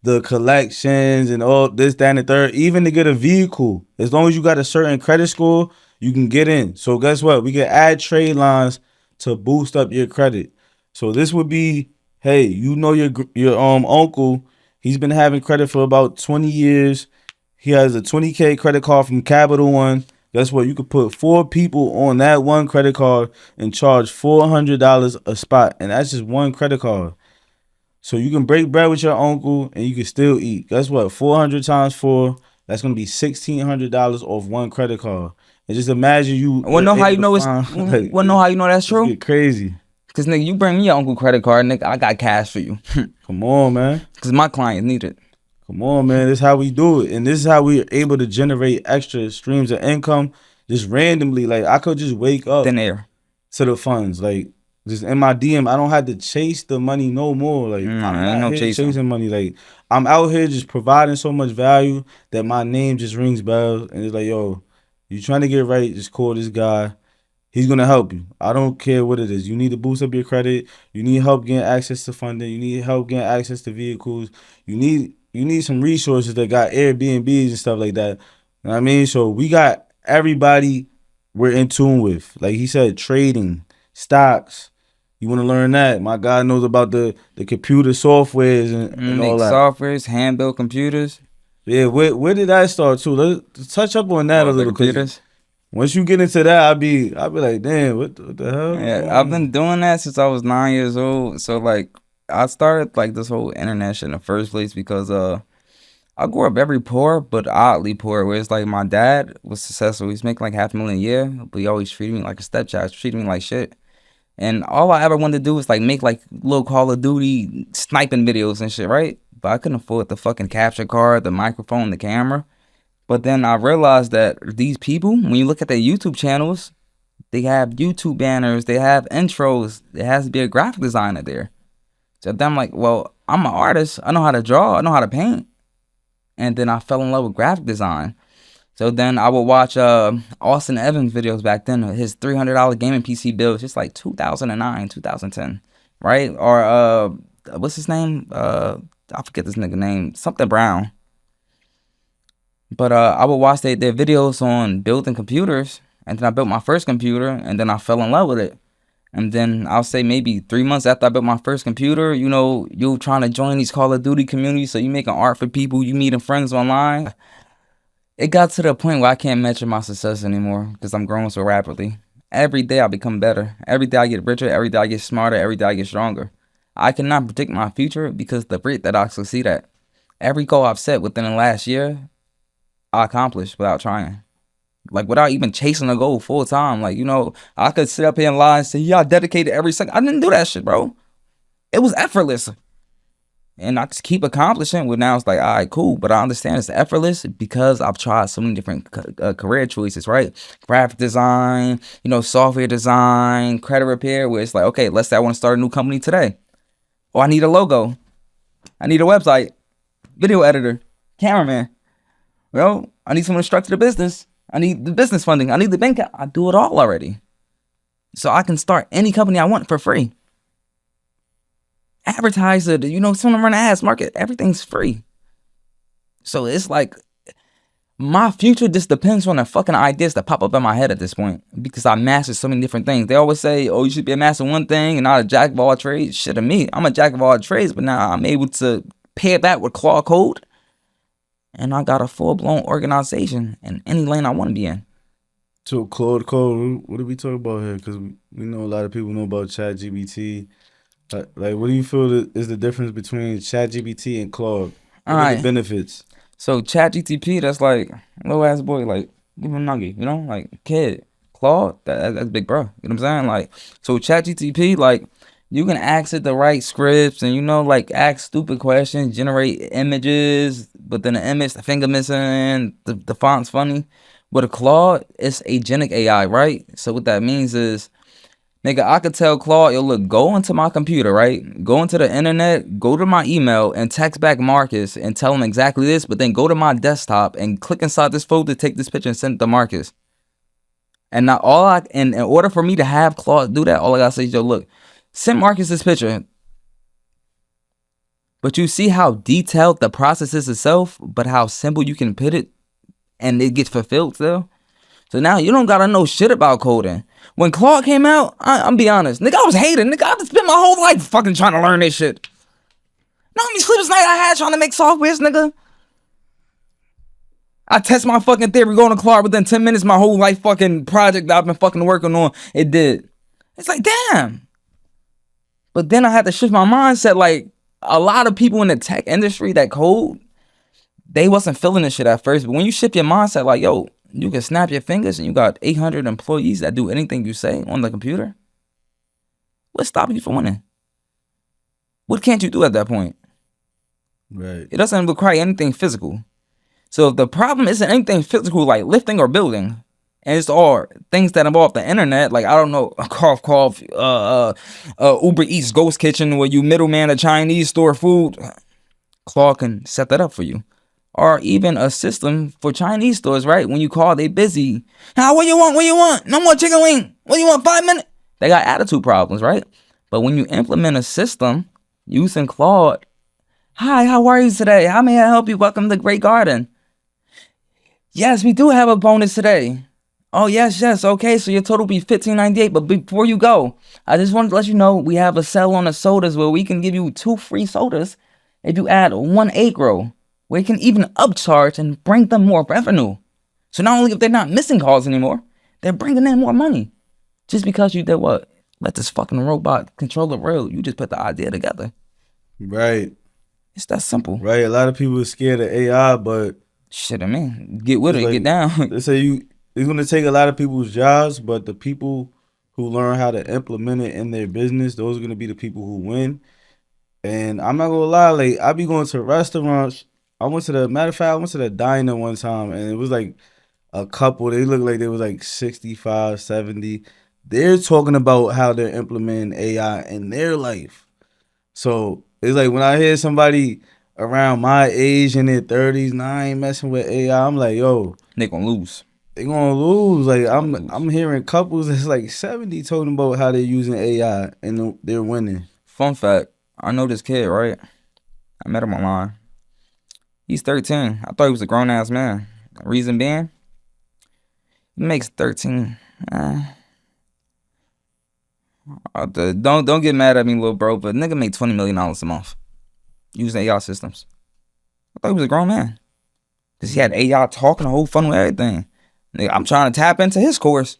the collections and all this, that, and the third. Even to get a vehicle, as long as you got a certain credit score, you can get in. So guess what? We can add trade lines to boost up your credit. So this would be, hey, you know your uncle, he's been having credit for about 20 years. He has a 20K credit card from Capital One. Guess what? You could put 4 people on that one credit card and charge $400 a spot. And that's just one credit card. So you can break bread with your uncle and you can still eat. Guess what? 400 times 4, that's going to be $1,600 off one credit card. And just imagine you. Wanna know how you know wanna know how you know that's true? Get crazy. Cause nigga, you bring me your uncle credit card, nigga, I got cash for you. Come on, man. Cause my clients need it. Come on, man. This is how we do it. And this is how we're able to generate extra streams of income just randomly. Like, I could just wake up Thin air. to the funds. Like, just in my DM, I don't have to chase the money no more. Like, I'm not here chasing money. Like, I'm out here just providing so much value that my name just rings bells. And it's like, yo, you trying to get right, just call this guy. He's going to help you. I don't care what it is. You need to boost up your credit. You need help getting access to funding. You need help getting access to vehicles. You need some resources that got Airbnbs and stuff like that. You know what I mean? So we got everybody we're in tune with. Like he said, trading, stocks. You want to learn that? My guy knows about the computer softwares and all that. Softwares, hand-built computers. Yeah, where did that start too? Let's touch up on that a little bit. Once you get into that, I'll be like, damn, what the hell? Yeah, I've been doing that since I was 9 years old. So like, I started like this whole internet shit in the first place because I grew up very poor, but oddly poor. Where it's like my dad was successful. He's making like $500,000 a year, but he always treated me like a stepchild, treated me like shit. And all I ever wanted to do was like make like little Call of Duty sniping videos and shit, right? But I couldn't afford the fucking capture card, the microphone, the camera. But then I realized that these people, when you look at their YouTube channels, they have YouTube banners, they have intros. There has to be a graphic designer there. So then I'm like, well, I'm an artist. I know how to draw. I know how to paint. And then I fell in love with graphic design. So then I would watch Austin Evans videos back then. His $300 gaming PC build, just like 2009, 2010, right? Or what's his name? I forget this nigga name. Something Brown. But I would watch their videos on building computers. And then I built my first computer. And then I fell in love with it. And then I'll say maybe 3 months after I built my first computer, you know, you're trying to join these Call of Duty communities. So you making art for people. You meeting friends online. It got to the point where I can't measure my success anymore because I'm growing so rapidly. Every day I become better. Every day I get richer. Every day I get smarter. Every day I get stronger. I cannot predict my future because the rate that I succeed at. Every goal I've set within the last year, I accomplished without trying. Like, without even chasing a goal full time. Like, you know, I could sit up here and lie and say, yeah, I dedicated every second. I didn't do that shit, bro. It was effortless. And I just keep accomplishing. Well, now it's like, all right, cool. But I understand it's effortless because I've tried so many different career choices, right? Graphic design, software design, credit repair, where it's like, okay, let's say I want to start a new company today. Or I need a logo. I need a website, video editor, cameraman. Well, I need someone to structure the business. I need the business funding. I need the bank. I do it all already. So I can start any company I want for free. Advertise it, someone run an ads market, everything's free. So it's like my future just depends on the fucking ideas that pop up in my head at this point, because I mastered so many different things. They always say, oh, you should be a master of one thing and not a jack of all trades. Shit to me, I'm a jack of all trades, but now I'm able to pair that with Claude Code, and I got a full-blown organization in any lane I want to be in. So Claude Code, what are we talking about here? Because we know a lot of people know about ChatGPT. Like, what do you feel is the difference between ChatGPT and Claude? What are the benefits? So ChatGPT, that's like little ass boy, like give him a nugget, like kid. Claude, that's big bro. You know what I'm saying? Like, so ChatGPT, like you can ask it the right scripts and like ask stupid questions, generate images, but then the image, the finger missing, the font's funny. But a Claude, it's agentic AI, right? So what that means is, nigga, I could tell Claude, yo, look, go into my computer, right? Go into the internet, go to my email, and text back Marcus and tell him exactly this, but then go to my desktop and click inside this folder, take this picture, and send it to Marcus. And now in order for me to have Claude do that, all I gotta say is, yo, look, send Marcus this picture. But you see how detailed the process is itself, but how simple you can put it, and it gets fulfilled still. So now you don't gotta know shit about coding. When Claude came out, I'm be honest, nigga, I was hating. Nigga, I just spent my whole life fucking trying to learn this shit. Know how many sleepless nights I had trying to make softwares, nigga? I test my fucking theory going to Claude within 10 minutes, my whole life fucking project that I've been fucking working on, it did. It's like, damn. But then I had to shift my mindset. Like, a lot of people in the tech industry that code, they wasn't feeling this shit at first. But when you shift your mindset, like, yo, you can snap your fingers and you got 800 employees that do anything you say on the computer. What's stopping you from winning? What can't you do at that point? Right. It doesn't require anything physical. So if the problem isn't anything physical like lifting or building, and it's all things that involve the internet, like, I don't know, cough, Uber Eats Ghost Kitchen, where you middleman a Chinese store food, Claude can set that up for you. Or even a system for Chinese stores, right? When you call, they busy. What you want? What you want? No more chicken wing. What do you want? 5 minutes? They got attitude problems, right? But when you implement a system using Claude, hi, how are you today? How may I help you? Welcome to Great Garden. Yes, we do have a bonus today. Oh, yes. Okay, so your total will be $15.98. But before you go, I just wanted to let you know we have a sale on the sodas where we can give you 2 free sodas if you add 1 egg roll. We can even upcharge and bring them more revenue. So not only if they're not missing calls anymore, they're bringing in more money. Just because you did what? Let this fucking robot control the world. You just put the idea together. Right. It's that simple. Right. A lot of people are scared of AI, but shit, I mean, get with it, like, get down. They say it's going to take a lot of people's jobs, but the people who learn how to implement it in their business, those are going to be the people who win. And I'm not going to lie, like, I be going to restaurants. I went to the diner one time, and it was like a couple. They looked like they was like 65, 70. They're talking about how they're implementing AI in their life. So it's like when I hear somebody around my age in their 30s, nah, I ain't messing with AI, I'm like, yo, they gonna lose. They gonna lose. Like, I'm hearing couples that's like 70 talking about how they're using AI and they're winning. Fun fact, I know this kid, right? I met him online. He's 13. I thought he was a grown-ass man. Reason being, he makes 13. Don't get mad at me, little bro, but nigga make $20 million a month using AI systems. I thought he was a grown man. Because he had AI talking, the whole funnel, everything. Nigga, I'm trying to tap into his course.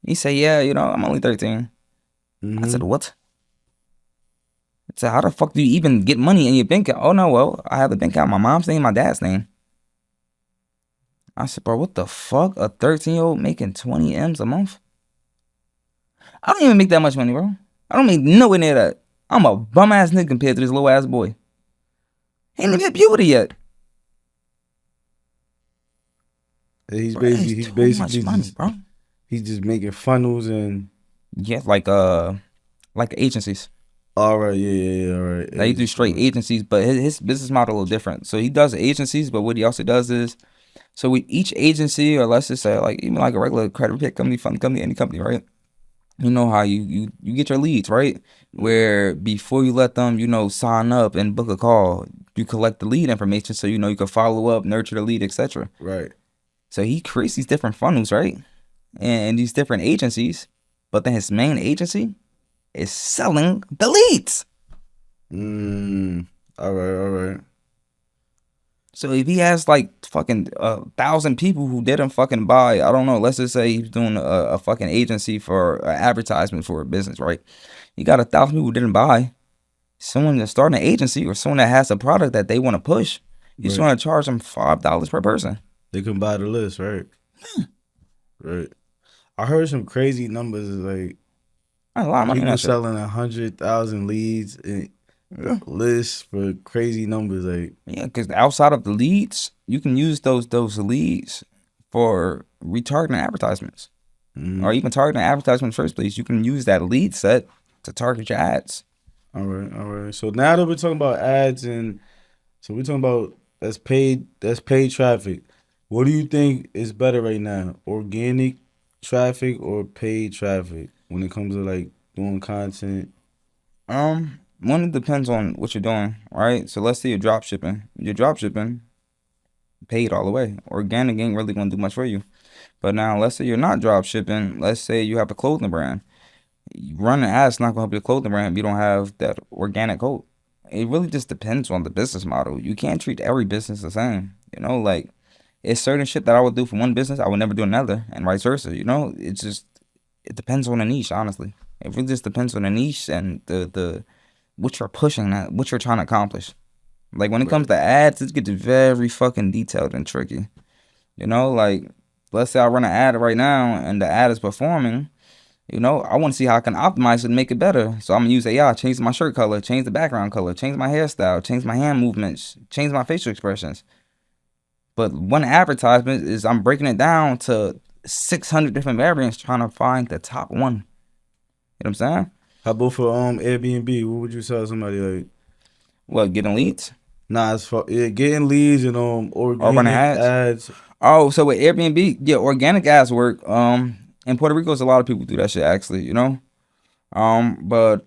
He said, yeah, I'm only 13. I said, what? I said, how the fuck do you even get money in your bank account? Oh, no, well, I have the bank account, my mom's name, my dad's name. I said, bro, what the fuck? A 13-year-old making 20 M's a month? I don't even make that much money, bro. I don't make nowhere near that. I'm a bum-ass nigga compared to this little-ass boy. He ain't even hit puberty yet. He's Bro, it's too much money, just bro. he's just making funnels and Yeah, like agencies. all right, all right. Like he do straight agencies, but his business model a little different. So he does agencies, but what he also does is, so with each agency, or let's just say like even like a regular credit repair company, fund company, any company, right? You know how you get your leads, right? Where before you let them, sign up and book a call, you collect the lead information so you can follow up, nurture the lead, etc. Right. So he creates these different funnels, right? And these different agencies, but then his main agency is selling the leads. All right, all right. So if he has like fucking 1,000 people who didn't fucking buy, I don't know, let's just say he's doing a fucking agency for an advertisement for a business, right? You got 1,000 people who didn't buy. Someone that's starting an agency or someone that has a product that they want to push, you just Right. want to charge them $5 per person. They can buy the list, right? Right. I heard some crazy numbers like That's a lot of money in people that shit. selling 100,000 leads and Yeah. lists for crazy numbers. Like, Yeah, because outside of the leads, you can use those leads for retargeting advertisements, or even targeting advertisements in the first place. You can use that lead set to target your ads. all right, all right. So now that we're talking about ads and so we're talking about that's paid traffic. What do you think is better right now? Organic traffic or paid traffic when it comes to like doing content? One, it depends on what you're doing, right? So let's say you're drop shipping. You're drop shipping, paid all the way. Organic ain't really gonna do much for you. But now let's say you're not drop shipping. Let's say you have a clothing brand. Running ads not gonna help your clothing brand if you don't have that organic code. It really just depends on the business model. You can't treat every business the same. Like it's certain shit that I would do for one business, I would never do another, and vice versa. It depends on the niche, honestly. It really just depends on the niche and the what you're pushing, that what you're trying to accomplish. Like when it comes to ads, it gets very fucking detailed and tricky. Like let's say I run an ad right now and the ad is performing. I want to see how I can optimize it and make it better. So I'm gonna use AI, change my shirt color, change the background color, change my hairstyle, change my hand movements, change my facial expressions. But one advertisement is I'm breaking it down to 600 different variants trying to find the top one. You know what I'm saying? How about for Airbnb? What would you tell somebody like? What, getting leads? Nah, it's for getting leads and Or running organic ads? ads. Oh, so with Airbnb, yeah, organic ads work. In Puerto Rico, a lot of people do that shit actually, But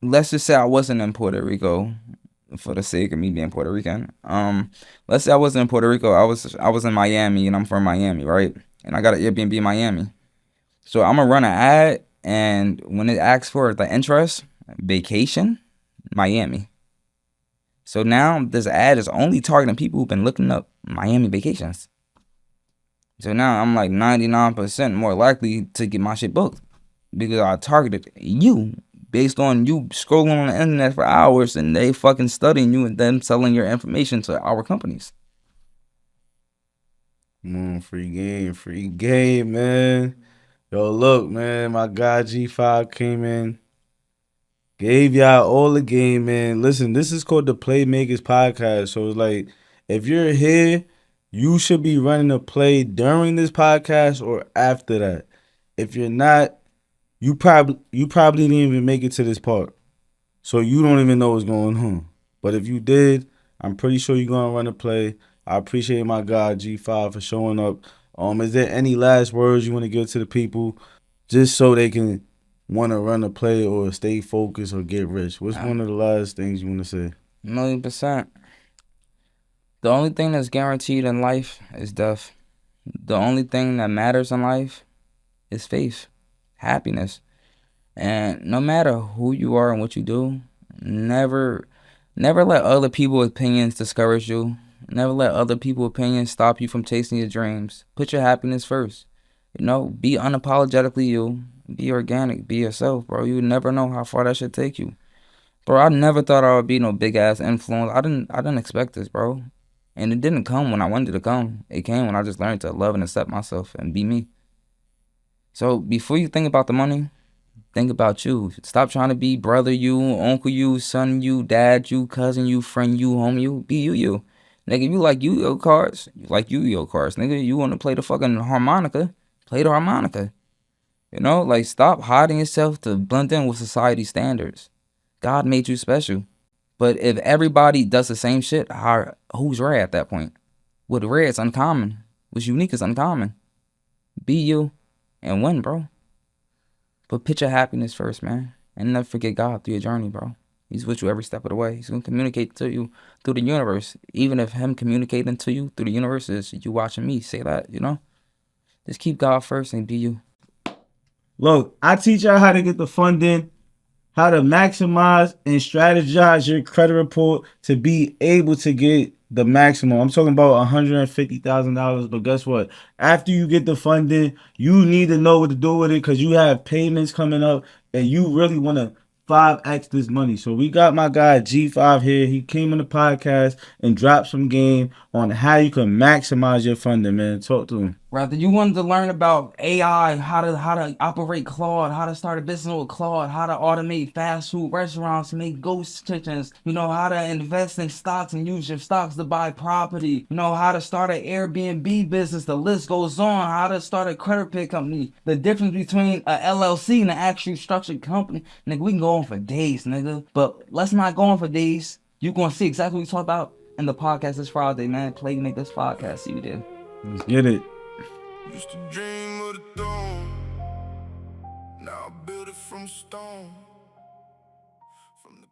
let's just say I wasn't in Puerto Rico for the sake of me being Puerto Rican. Let's say I wasn't in Puerto Rico. I was in Miami and I'm from Miami, right? And I got an Airbnb in Miami. So I'm gonna run an ad, and when it asks for the interest, vacation, Miami. So now this ad is only targeting people who've been looking up Miami vacations. So now I'm like 99% more likely to get my shit booked because I targeted you based on you scrolling on the internet for hours and they fucking studying you and them selling your information to our companies. Free game, man. Yo, look, man, my guy G5 came in, gave y'all all the game, man. Listen, this is called the Playmakers Podcast. So it's like, if you're here, you should be running a play during this podcast or after that. If you're not, you probably didn't even make it to this part. So you don't even know what's going on. But if you did, I'm pretty sure you're gonna run a play. I appreciate my guy G5 for showing up. Is there any last words you want to give to the people, just so they can want to run a play or stay focused or get rich? What's one of the last things you want to say? 1,000,000%. The only thing that's guaranteed in life is death. The only thing that matters in life is faith, happiness. And no matter who you are and what you do, never let other people's opinions discourage you. Never let other people's opinions stop you from chasing your dreams. Put your happiness first. Be unapologetically you. Be organic. Be yourself, bro. You never know how far that should take you. Bro, I never thought I would be no big ass influence. I didn't expect this, bro. And it didn't come when I wanted it to come. It came when I just learned to love and accept myself and be me. So before you think about the money, Think about you. Stop trying to be brother you, uncle you, son you, dad you, cousin you, friend you, home you. Be you. Nigga, you like Yu-Gi-Oh cards. You like Yu-Gi-Oh cards. Nigga, you want to play the fucking harmonica. Play the harmonica. You know, like, stop hiding yourself to blend in with society standards. God made you special. But if everybody does the same shit, who's rare at that point? What rare is uncommon. What's unique is uncommon. Be you and win, bro. But put your happiness first, man. And never forget God through your journey, bro. He's with you every step of the way. He's going to communicate to you through the universe. Even if him communicating to you through the universe is you watching me say that, you know? Just keep God first and be you. Look, I teach y'all how to get the funding, how to maximize and strategize your credit report to be able to get the maximum. I'm talking about $150,000. But guess what? After you get the funding, you need to know what to do with it because you have payments coming up and you really want to 5x this money. So we got my guy G5 here. He came on the podcast and dropped some game on how you can maximize your funding, man. Talk to him. Rather, you wanted to learn about AI, how to operate Claude, how to start a business with Claude, how to automate fast food restaurants, make ghost kitchens, you know, how to invest in stocks and use your stocks to buy property, you know, how to start an Airbnb business, the list goes on, how to start a credit pick company, the difference between a LLC and an actually structured company. Nigga, we can go on for days, nigga, but let's not go on for days. You're going to see exactly what we talked about in the podcast this Friday, man. Play make this podcast, see what we did. Let's get it. Used to dream of the dawn. Now I build it from stone. From the